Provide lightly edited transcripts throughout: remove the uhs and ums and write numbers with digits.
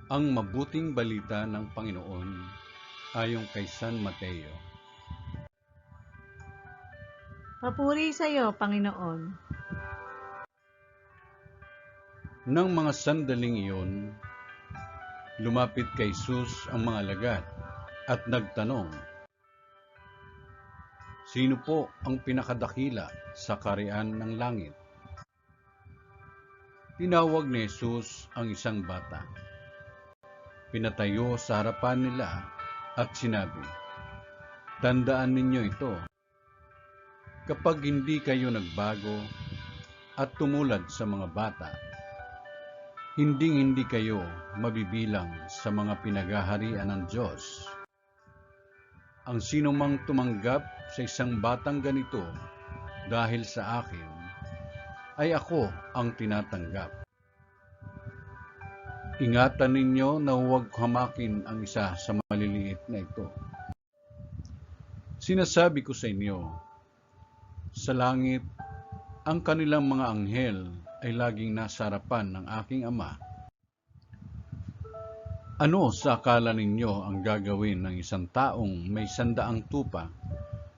Ang mabuting balita ng Panginoon ayon kay San Mateo. Papuri sa iyo, Panginoon. Nang mga sandaling iyon, lumapit kay Jesus ang mga alagad at nagtanong, "Sino po ang pinakadakila sa kaharian ng langit?" Tinawag ni Jesus ang isang bata. Pinatayo sa harapan nila at sinabi, "Tandaan ninyo ito. Kapag hindi kayo nagbago at tumulad sa mga bata, hindi kayo mabibilang sa mga pinaghaharian ng Diyos. Ang sino mang tumanggap sa isang batang ganito dahil sa akin, ay ako ang tinatanggap." Ingatan ninyo na huwag hamakin ang isa sa maliliit na ito. Sinasabi ko sa inyo, sa langit, ang kanilang mga anghel ay laging nasa harapan ng aking Ama. Ano sa akala ninyo ang gagawin ng isang taong may 100 tupa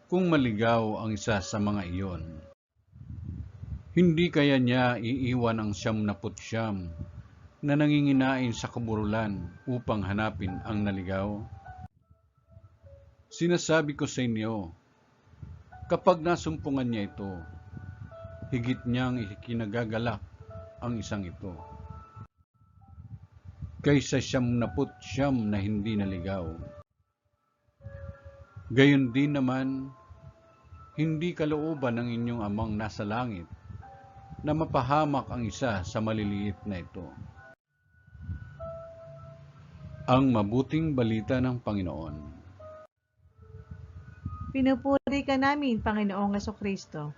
kung maligaw ang isa sa mga iyon? Hindi kaya niya iiwan ang 99 na nanginginain sa kaburulan upang hanapin ang naligaw? Sinasabi ko sa inyo, kapag nasumpungan niya ito, higit niyang ikinagagalak ang isang ito, kaysa 99 na hindi naligaw. Gayon din naman, hindi kalooban ng inyong amang nasa langit na mapahamak ang isa sa maliliit na ito. Ang mabuting balita ng Panginoon. Pinupuri ka namin, Panginoong Jesucristo.